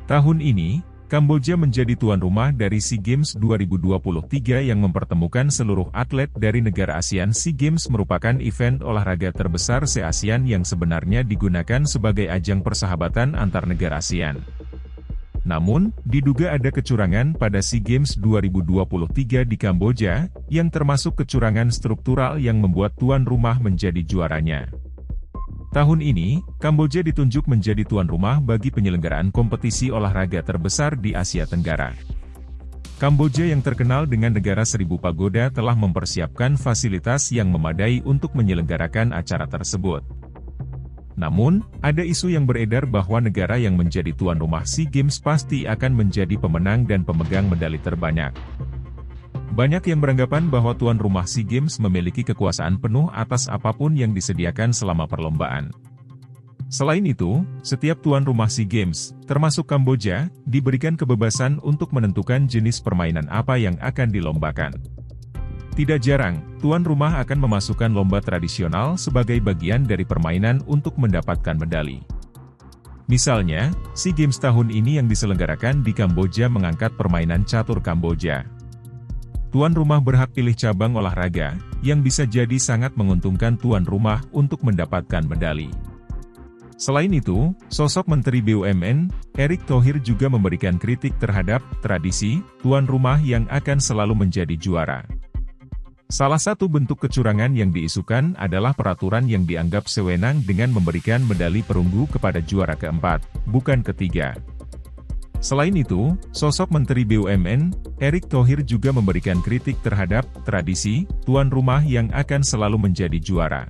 Tahun ini, Kamboja menjadi tuan rumah dari SEA Games 2023 yang mempertemukan seluruh atlet dari negara ASEAN. SEA Games merupakan event olahraga terbesar se-ASEAN yang sebenarnya digunakan sebagai ajang persahabatan antar negara ASEAN. Namun, diduga ada kecurangan pada SEA Games 2023 di Kamboja, yang termasuk kecurangan struktural yang membuat tuan rumah menjadi juaranya. Tahun ini, Kamboja ditunjuk menjadi tuan rumah bagi penyelenggaraan kompetisi olahraga terbesar di Asia Tenggara. Kamboja yang terkenal dengan negara seribu pagoda telah mempersiapkan fasilitas yang memadai untuk menyelenggarakan acara tersebut. Namun, ada isu yang beredar bahwa negara yang menjadi tuan rumah SEA Games pasti akan menjadi pemenang dan pemegang medali terbanyak. Banyak yang beranggapan bahwa tuan rumah SEA Games memiliki kekuasaan penuh atas apapun yang disediakan selama perlombaan. Selain itu, setiap tuan rumah SEA Games, termasuk Kamboja, diberikan kebebasan untuk menentukan jenis permainan apa yang akan dilombakan. Tidak jarang, tuan rumah akan memasukkan lomba tradisional sebagai bagian dari permainan untuk mendapatkan medali. Misalnya, SEA Games tahun ini yang diselenggarakan di Kamboja mengangkat permainan catur Kamboja. Tuan rumah berhak pilih cabang olahraga, yang bisa jadi sangat menguntungkan tuan rumah untuk mendapatkan medali. Selain itu, sosok Menteri BUMN, Erick Thohir juga memberikan kritik terhadap tradisi tuan rumah yang akan selalu menjadi juara. Salah satu bentuk kecurangan yang diisukan adalah peraturan yang dianggap sewenang dengan memberikan medali perunggu kepada juara keempat, bukan ketiga. Selain itu, sosok Menteri BUMN, Erick Thohir juga memberikan kritik terhadap tradisi tuan rumah yang akan selalu menjadi juara.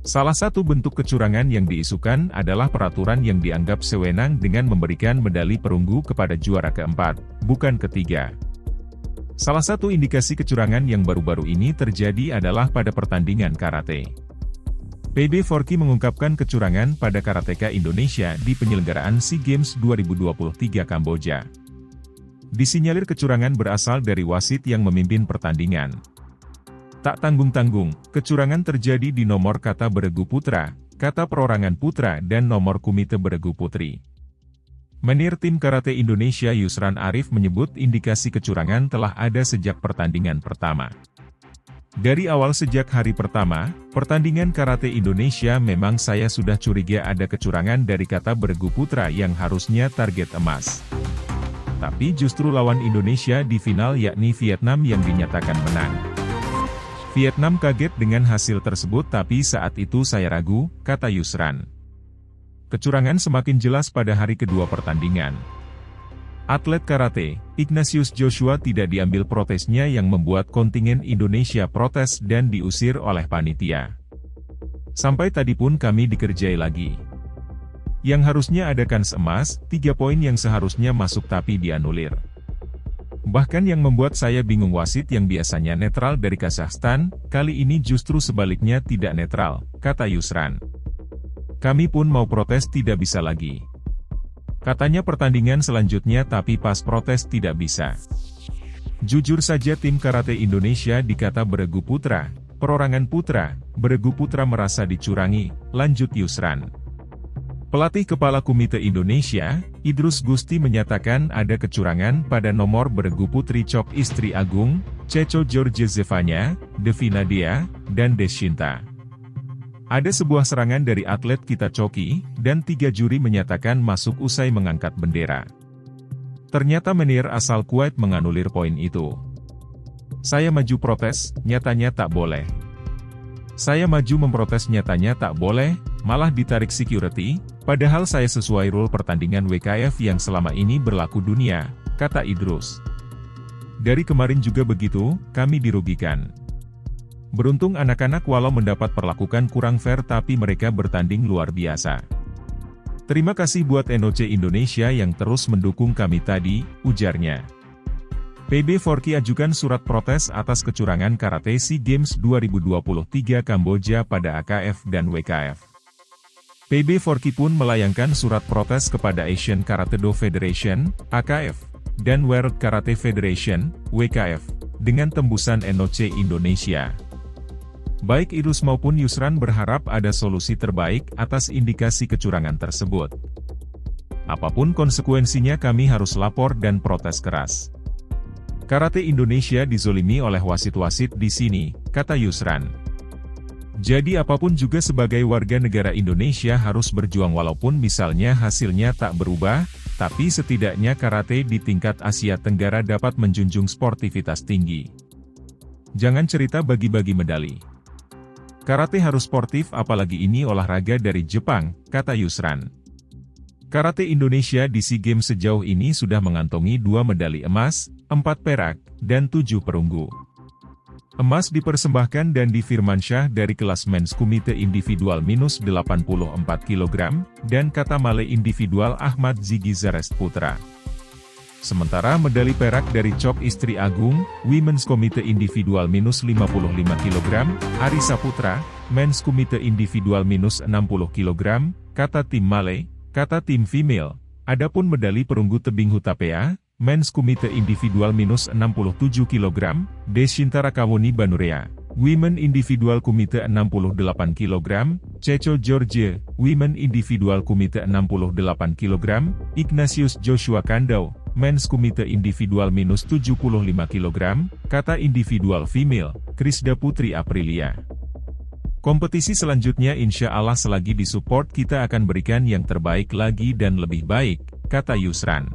Salah satu bentuk kecurangan yang diisukan adalah peraturan yang dianggap sewenang dengan memberikan medali perunggu kepada juara keempat, bukan ketiga. Salah satu indikasi kecurangan yang baru-baru ini terjadi adalah pada pertandingan karate. PB Forky mengungkapkan kecurangan pada karateka Indonesia di penyelenggaraan SEA Games 2023 Kamboja. Disinyalir kecurangan berasal dari wasit yang memimpin pertandingan. Tak tanggung-tanggung, kecurangan terjadi di nomor kata beregu putra, kata perorangan putra dan nomor kumite beregu putri. Menir tim karate Indonesia Yusran Arif menyebut indikasi kecurangan telah ada sejak pertandingan pertama. Dari awal sejak hari pertama, pertandingan karate Indonesia memang saya sudah curiga ada kecurangan dari kata beregu putra yang harusnya target emas. Tapi justru lawan Indonesia di final yakni Vietnam yang dinyatakan menang. Vietnam kaget dengan hasil tersebut tapi saat itu saya ragu, kata Yusran. Kecurangan semakin jelas pada hari kedua pertandingan. Atlet karate, Ignatius Joshua tidak diambil protesnya yang membuat kontingen Indonesia protes dan diusir oleh panitia. Sampai tadi pun kami dikerjai lagi. Yang harusnya ada kans emas, 3 poin yang seharusnya masuk tapi dianulir. Bahkan yang membuat saya bingung wasit yang biasanya netral dari Kazakhstan, kali ini justru sebaliknya tidak netral, kata Yusran. Kami pun mau protes tidak bisa lagi. Katanya pertandingan selanjutnya tapi pas protes tidak bisa. Jujur saja tim karate Indonesia dikata beregu putra, perorangan putra, beregu putra merasa dicurangi, lanjut Yusran. Pelatih Kepala Komite Indonesia, Idrus Gusti menyatakan ada kecurangan pada nomor beregu putri Chok Istri Agung, Ceco George Zevanya, Devi Nadia, dan Deshinta. Ada sebuah serangan dari atlet kita Choki, dan 3 juri menyatakan masuk usai mengangkat bendera. Ternyata Menir asal Kuwait menganulir poin itu. Saya maju protes, nyatanya tak boleh. Saya maju memprotes nyatanya tak boleh, malah ditarik security, padahal saya sesuai rule pertandingan WKF yang selama ini berlaku dunia, kata Idrus. Dari kemarin juga begitu, kami dirugikan. Beruntung anak-anak walau mendapat perlakukan kurang fair tapi mereka bertanding luar biasa. Terima kasih buat NOC Indonesia yang terus mendukung kami tadi, ujarnya. PB Forky ajukan surat protes atas kecurangan karate SEA Games 2023 Kamboja pada AKF dan WKF. PB Forky pun melayangkan surat protes kepada Asian Karate Do Federation, AKF, dan World Karate Federation, WKF, dengan tembusan NOC Indonesia. Baik Idrus maupun Yusran berharap ada solusi terbaik atas indikasi kecurangan tersebut. Apapun konsekuensinya kami harus lapor dan protes keras. Karate Indonesia dizolimi oleh wasit-wasit di sini, kata Yusran. Jadi apapun juga sebagai warga negara Indonesia harus berjuang walaupun misalnya hasilnya tak berubah, tapi setidaknya karate di tingkat Asia Tenggara dapat menjunjung sportivitas tinggi. Jangan cerita bagi-bagi medali. Karate harus sportif apalagi ini olahraga dari Jepang, kata Yusran. Karate Indonesia di SEA Games sejauh ini sudah mengantongi 2 medali emas, 4 perak, dan 7 perunggu. Emas dipersembahkan Dandi Firmansyah dari kelas Men's Komite Individual -84 kg, dan kata Male Individual Ahmad Ziggy Zarest Putra. Sementara medali perak dari Chok Istri Agung, Women's Komite Individual -55 kg, Arisa Putra, Men's Komite Individual -60 kg, kata tim Male, kata tim Female. Adapun medali perunggu tebing hutapea, Men's Komite Individual -67 kg, Deshintara Kawoni Banurea, Women Individual Komite 68 kg, Ceco George, Women Individual Komite 68 kg, Ignatius Joshua Kandau, Men's Komite Individual -75 kg, kata Individual Female, Krisda Putri Aprilia. Kompetisi selanjutnya insya Allah selagi disupport kita akan berikan yang terbaik lagi dan lebih baik, kata Yusran.